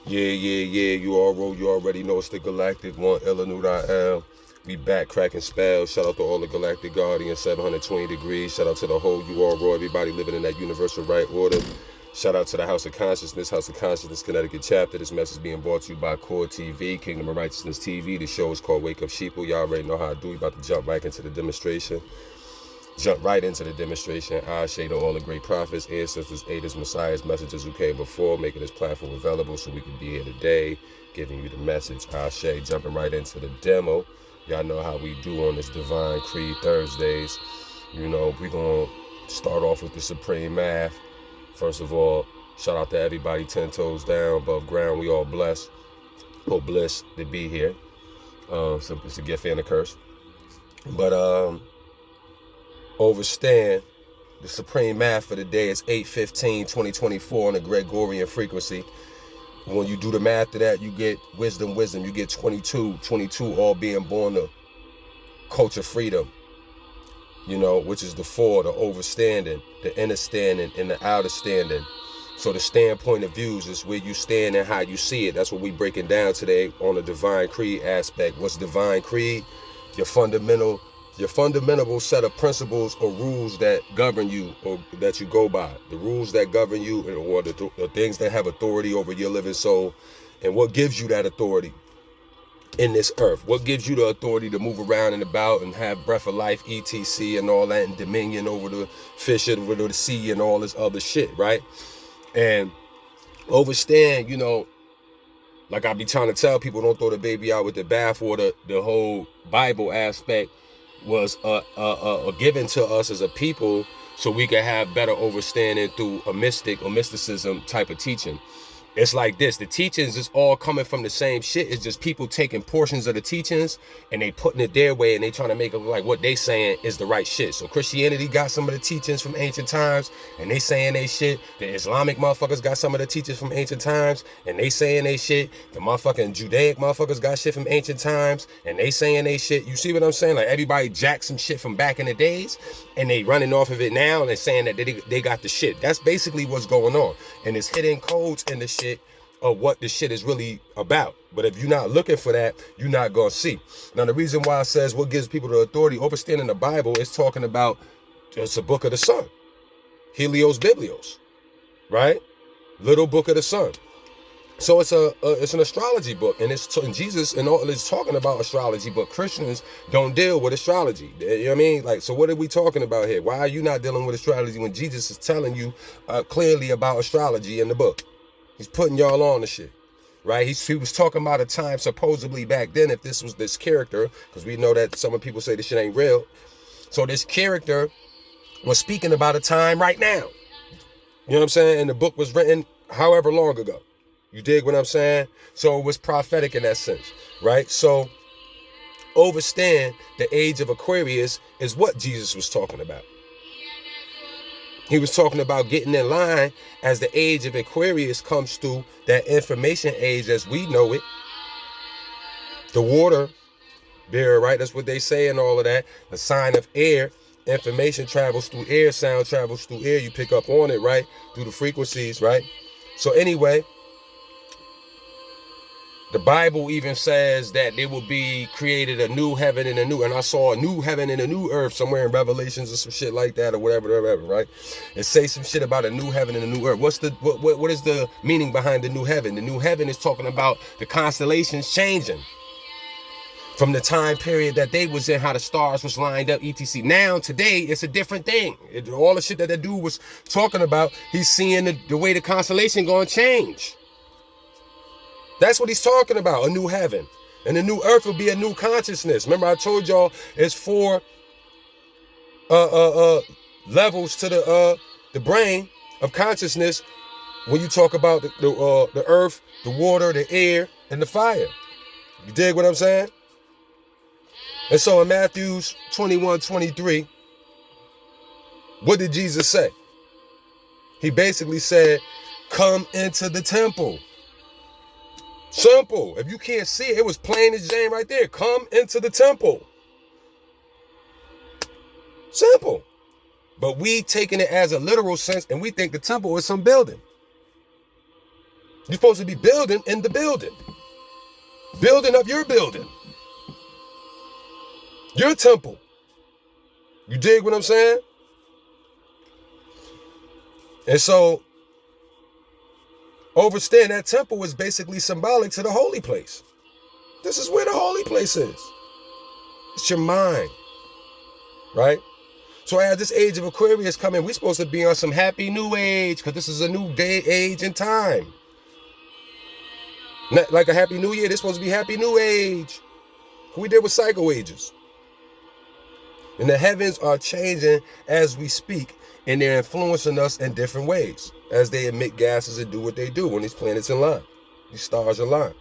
Yeah. You already know it's the Galactic One, Illanu.L. We back cracking spells. Shout out to all the Galactic Guardians, 720 degrees. Shout out to the whole URO, everybody living in that universal right order. Shout out to the House of Consciousness, Connecticut chapter. This message being brought to you by K.O.R TV, Kingdom of Righteousness TV. The show is called Wake Up Sheeple. Y'all already know how I do. We about to jump right into the demonstration. I say to all the great prophets, ancestors, aiders, messiahs, messengers who came before, making this platform available so we can be here today, giving you the message. I say, jumping right into the demo. Y'all know how we do on this Divine Creed Thursdays. You know, we're going to start off with the Supreme Math. First of all, shout out to everybody 10 toes down, above ground. We all blessed. Oh, bliss to be here. So it's a gift and a curse. But, overstand the supreme math for the day is 8/15/2024 on the Gregorian frequency. When you do the math to that, you get wisdom. You get 22 all being born to culture freedom, you know, which is the four, the overstanding, the inner standing, and the outer standing. So the standpoint of views is where you stand and how you see it. That's what we breaking down today on the Divine Creed aspect. What's Divine Creed? Your fundamental set of principles or rules that govern you or that you go by. The rules that govern you or the things that have authority over your living soul. And what gives you that authority in this earth? What gives you the authority to move around and about and have breath of life, etc. and all that, and dominion over the fish, over the sea and all this other shit, right? And overstand, you know, like I be trying to tell people, don't throw the baby out with the bathwater. The whole Bible aspect was given to us as a people so we can have better understanding through a mystic or mysticism type of teaching. It's like this. The teachings is all coming from the same shit. It's just people taking portions of the teachings and they putting it their way and they trying to make it look like what they saying is the right shit. So Christianity got some of the teachings from ancient times and they saying they shit. The Islamic motherfuckers got some of the teachings from ancient times and they saying they shit. The motherfucking Judaic motherfuckers got shit from ancient times and they saying they shit. You see what I'm saying? Like everybody jacked some shit from back in the days and they running off of it now and they saying that they got the shit. That's basically what's going on. And it's hidden codes in the shit of what the shit is really about. But if you're not looking for that, you're not gonna see. Now the reason why it says what gives people the authority, understanding the Bible, is talking about, it's a book of the sun, Helios Biblios, right? Little book of the sun. So it's an astrology book, and and Jesus and all is talking about astrology, but Christians don't deal with astrology. You know what I mean? Like, so what are we talking about here? Why are you not dealing with astrology when Jesus is telling you clearly about astrology in the book? He's putting y'all on the shit, right? He was talking about a time supposedly back then, if this was this character, because we know that some people say this shit ain't real. So this character was speaking about a time right now. You know what I'm saying? And the book was written however long ago. You dig what I'm saying? So it was prophetic in that sense, right? So understand the age of Aquarius is what Jesus was talking about. He was talking about getting in line as the age of Aquarius comes through that information age as we know it. The water bearer, right? That's what they say and all of that. The sign of air. Information travels through air. Sound travels through air. You pick up on it, right? Through the frequencies, right? So anyway, the Bible even says that there will be created a new heaven and I saw a new heaven and a new earth somewhere in Revelations or some shit like that or whatever, right? It say some shit about a new heaven and a new earth. What is the meaning behind the new heaven? The new heaven is talking about the constellations changing from the time period that they was in, how the stars was lined up, etc. Now, today, it's a different thing. All the shit that dude was talking about, he's seeing the way the constellation gonna change. That's what he's talking about, a new heaven. And the new earth will be a new consciousness. Remember I told y'all it's 4 levels to the brain of consciousness when you talk about the earth, the water, the air, and the fire. You dig what I'm saying? And so in Matthew 21:23, what did Jesus say? He basically said, come into the temple. Simple. If you can't see it, it was plain as Jane right there. Come into the temple. Simple. But we taking it as a literal sense and we think the temple is some building. You're supposed to be building in the building. Building up your building. Your temple. You dig what I'm saying? And so, understand that temple is basically symbolic to the holy place. This is where the holy place is. It's your mind. Right? So as this age of Aquarius coming, we're supposed to be on some happy new age, because this is a new day, age, and time. Not like a happy new year, this supposed to be happy new age. We did with cycle ages. And the heavens are changing as we speak, and they're influencing us in different ways as they emit gases and do what they do when these planets align, these stars align.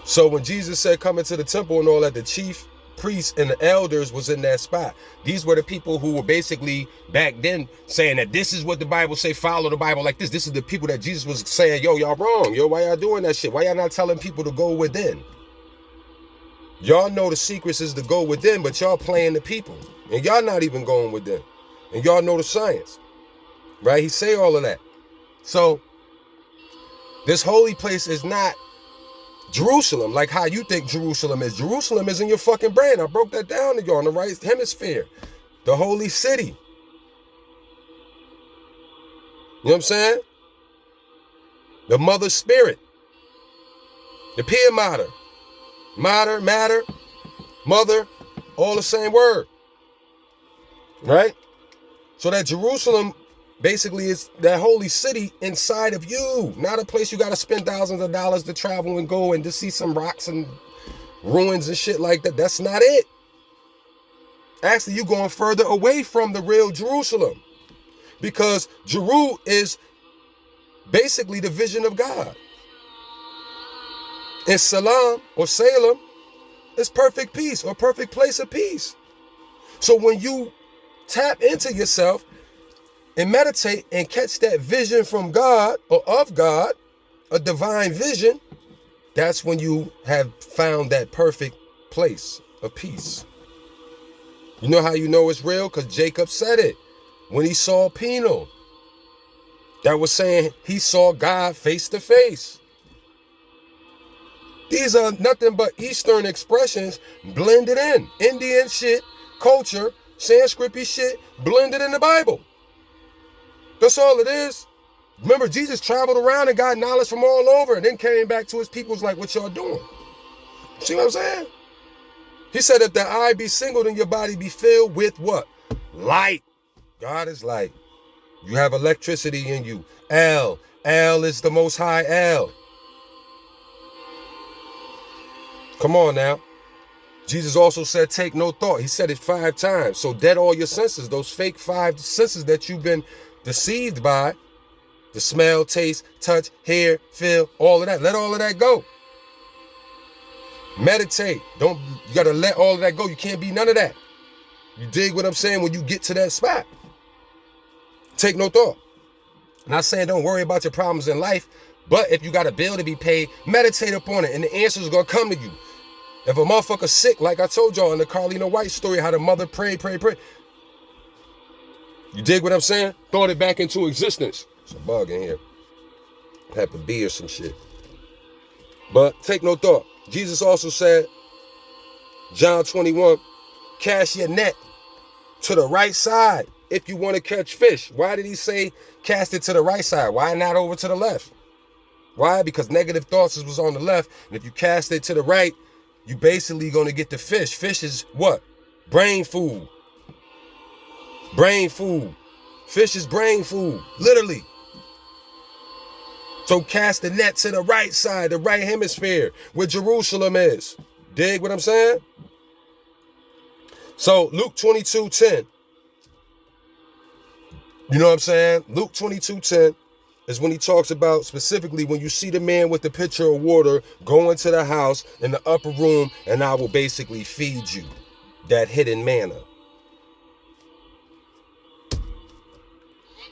So when Jesus said come into the temple and all that, the chief priests and the elders was in that spot. These were the people who were basically back then saying that this is what the Bible say, follow the Bible like this. This is the people that Jesus was saying, yo, y'all wrong. Yo, why y'all doing that shit? Why y'all not telling people to go within? Y'all know the secrets is to go within, but y'all playing the people. And y'all not even going within. And y'all know the science. Right? He say all of that. So this holy place is not Jerusalem, like how you think Jerusalem is. Jerusalem is in your fucking brain. I broke that down to y'all in the right hemisphere. The holy city. You know what I'm saying? The mother spirit. The pia mater. Matter, mother, all the same word. Right? So that Jerusalem basically is that holy city inside of you, not a place you got to spend thousands of dollars to travel and go and to see some rocks and ruins and shit like that. That's not it. Actually, you're going further away from the real Jerusalem, because Jeru is basically the vision of God. And Salam or Salem is perfect peace or perfect place of peace. So when you tap into yourself and meditate and catch that vision from God or of God, a divine vision, that's when you have found that perfect place of peace. You know how you know it's real? Because Jacob said it when he saw Pino. That was saying he saw God face to face. These are nothing but Eastern expressions blended in. Indian shit, culture, Sanskrit shit, blended in the Bible. That's all it is. Remember, Jesus traveled around and got knowledge from all over and then came back to his people like, what y'all doing? See what I'm saying? He said, if the eye be single, then your body be filled with what? Light. God is light. You have electricity in you. El is the most high El. Come on now. Jesus also said, take no thought. He said it 5 times. So dead all your senses, those fake 5 senses that you've been deceived by, the smell, taste, touch, hear, feel, all of that. Let all of that go. Meditate. You gotta let all of that go. You can't be none of that. You dig what I'm saying? When you get to that spot, take no thought. I'm not saying don't worry about your problems in life, but if you got a bill to be paid, meditate upon it and the answers are gonna come to you. If a motherfucker's sick, like I told y'all in the Carlina White story, how the mother prayed. You dig what I'm saying? Thought it back into existence. It's a bug in here. Have to be or some shit. But take no thought. Jesus also said, John 21, cast your net to the right side if you want to catch fish. Why did he say cast it to the right side? Why not over to the left? Why? Because negative thoughts was on the left. And if you cast it to the right, you basically going to get the fish. Fish is what? Brain food. Brain food. Fish is brain food. Literally. So cast the net to the right side, the right hemisphere, where Jerusalem is. Dig what I'm saying? So Luke 22:10. You know what I'm saying? Luke 22:10 is when he talks about specifically when you see the man with the pitcher of water go into the house in the upper room, and I will basically feed you that hidden manna.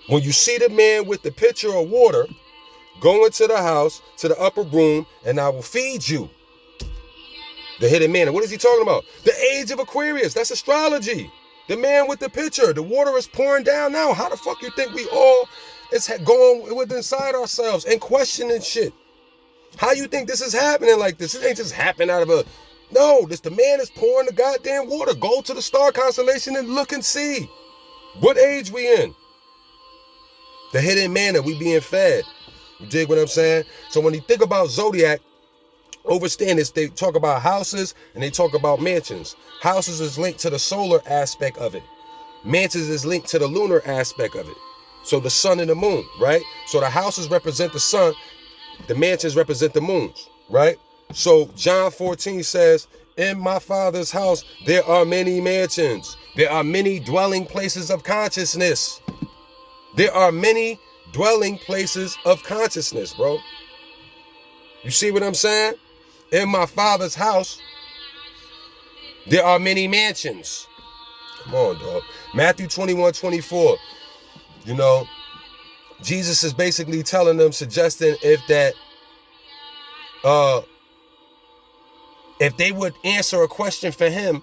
When you see the man with the pitcher of water go into the house to the upper room, and I will feed you the hidden manna. What is he talking about? The age of Aquarius. That's astrology. The man with the pitcher. The water is pouring down now. How the fuck you think we all It's going within inside ourselves and questioning shit. How you think this is happening like this? It ain't just happening out of a... No, this the man is pouring the goddamn water. Go to the star constellation and look and see. What age we in? The hidden manna we being fed. You dig what I'm saying? So when you think about zodiac, understand this, they talk about houses and they talk about mansions. Houses is linked to the solar aspect of it. Mansions is linked to the lunar aspect of it. So the sun and the moon, right? So the houses represent the sun, the mansions represent the moons, right? So John 14 says, in my Father's house, there are many mansions. There are many dwelling places of consciousness. There are many dwelling places of consciousness, bro. You see what I'm saying? In my Father's house, there are many mansions. Come on, dog. Matthew 21:24. You know, Jesus is basically telling them, suggesting if they would answer a question for him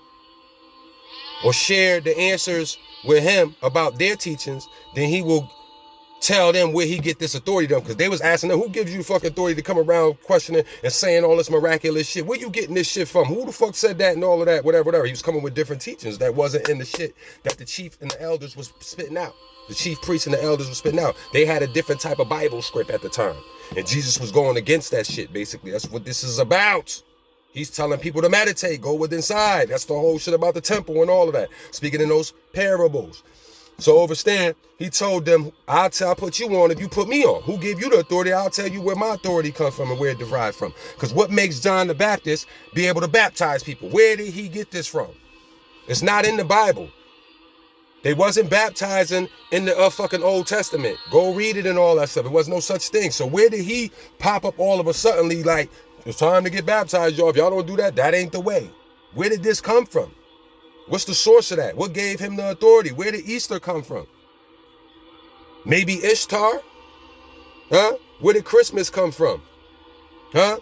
or share the answers with him about their teachings, then he will tell them where he get this authority from. Because they was asking them, who gives you fucking authority to come around questioning and saying all this miraculous shit? Where you getting this shit from? Who the fuck said that and all of that? Whatever. He was coming with different teachings that wasn't in the shit that the chief and the elders was spitting out. The chief priests and the elders were spitting out. They had a different type of Bible script at the time. And Jesus was going against that shit, basically. That's what this is about. He's telling people to meditate, go within inside. That's the whole shit about the temple and all of that. Speaking in those parables. So understand, he told them, I'll put you on if you put me on. Who gave you the authority? I'll tell you where my authority comes from and where it derived from. Because what makes John the Baptist be able to baptize people? Where did he get this from? It's not in the Bible. They wasn't baptizing in the fucking Old Testament. Go read it and all that stuff. It was no such thing. So where did he pop up all of a sudden like, it's time to get baptized, y'all. If y'all don't do that, that ain't the way. Where did this come from? What's the source of that? What gave him the authority? Where did Easter come from? Maybe Ishtar? Huh? Where did Christmas come from? Huh?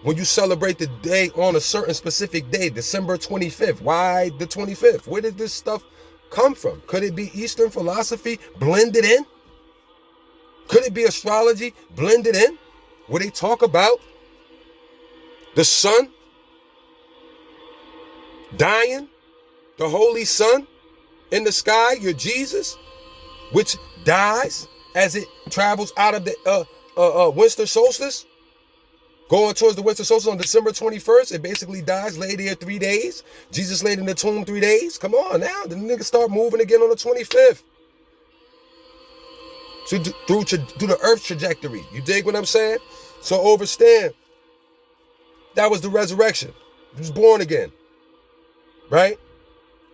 When you celebrate the day on a certain specific day, December 25th. Why the 25th? Where did this stuff come from? Could it be Eastern philosophy blended in? Could it be astrology blended in? Where they talk about the sun dying, the holy sun in the sky, your Jesus, which dies as it travels out of the winter solstice, going towards the winter solstice on December 21st. It basically dies, lay there 3 days. Jesus laid in the tomb 3 days. Come on now, the niggas start moving again on the 25th. So through the earth trajectory. You dig what I'm saying? So understand, that was the resurrection. He was born again. Right?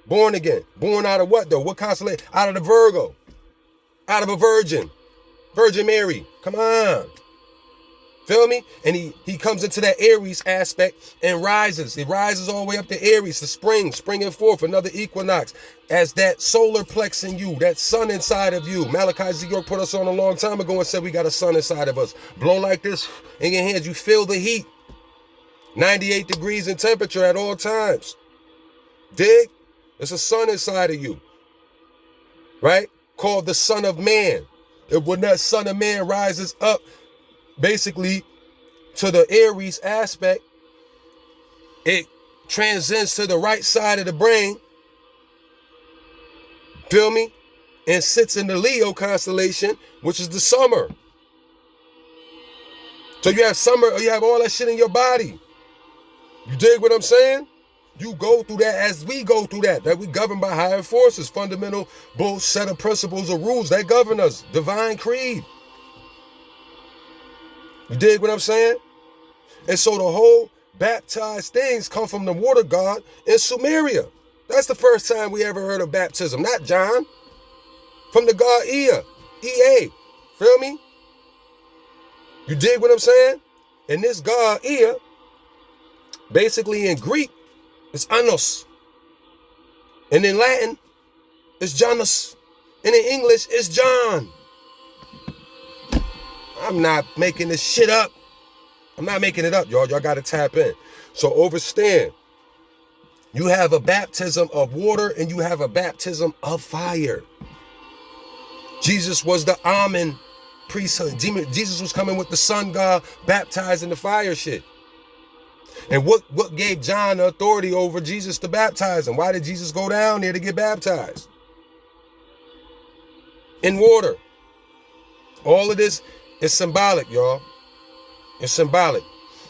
Born again. Born out of what though? What constellation? Out of the Virgo. Out of a virgin. Virgin Mary. Come on. Feel me? And he comes into that Aries aspect and rises. He rises all the way up to Aries, the springing forth, another equinox. As that solar plex in you, that sun inside of you. Malachi Z. York put us on a long time ago and said we got a sun inside of us. Blow like this in your hands. You feel the heat. 98 degrees in temperature at all times. Dig? There's a sun inside of you, right? Called the Son of Man. And when that Son of Man rises up, basically to the Aries aspect, it transcends to the right side of the brain, feel me? And sits in the Leo constellation, which is the summer. So you have summer, or you have all that shit in your body. You dig what I'm saying? You go through that as we go through that we govern by higher forces, fundamental both set of principles or rules that govern us, divine creed. You dig what I'm saying? And so the whole baptized things come from the water god in Sumeria. That's the first time we ever heard of baptism, not John. From the god Ea, E-A, feel me? You dig what I'm saying? And this god Ea, basically in Greek, it's Anos. And in Latin, it's Janus. And in English, it's John. I'm not making this shit up. I'm not making it up, y'all. Y'all got to tap in. So understand, you have a baptism of water and you have a baptism of fire. Jesus was the almond priesthood. Jesus was coming with the sun god, baptized in the fire shit. And what gave John the authority over Jesus to baptize him? Why did Jesus go down there to get baptized? In water. All of this is symbolic, y'all. It's symbolic.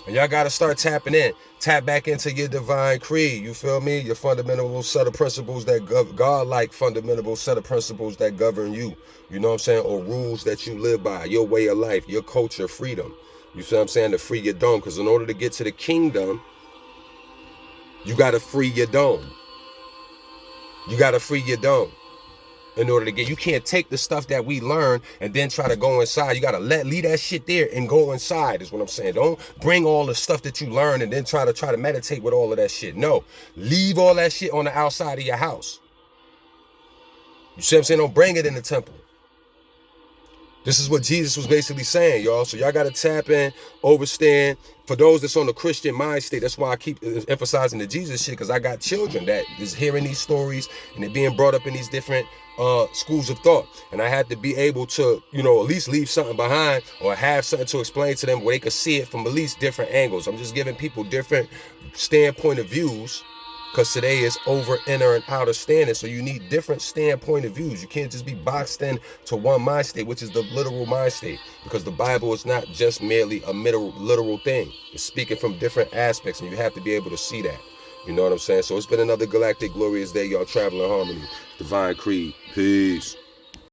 And y'all got to start tapping in. Tap back into your divine creed. You feel me? Your fundamental set of principles that God-like fundamental set of principles that govern you. You know what I'm saying? Or rules that you live by. Your way of life. Your culture, freedom. You feel what I'm saying? To free your dome. Because in order to get to the kingdom, you got to free your dome. You got to free your dome. In order to get, you can't take the stuff that we learn and then try to go inside. You gotta leave that shit there and go inside, is what I'm saying. Don't bring all the stuff that you learn and then try to meditate with all of that shit. No, leave all that shit on the outside of your house. You see what I'm saying? Don't bring it in the temple. This is what Jesus was basically saying, y'all. So y'all got to tap in, understand. For those that's on the Christian mind state, that's why I keep emphasizing the Jesus shit, because I got children that is hearing these stories and they're being brought up in these different schools of thought. And I had to be able to, you know, at least leave something behind or have something to explain to them where they could see it from at least different angles. I'm just giving people different standpoint of views. Because today is over, inner, and outer standing. So you need different standpoint of views. You can't just be boxed in to one mind state, which is the literal mind state. Because the Bible is not just merely a literal thing. It's speaking from different aspects, and you have to be able to see that. You know what I'm saying? So it's been another galactic glorious day, y'all. Traveling harmony. Divine creed. Peace.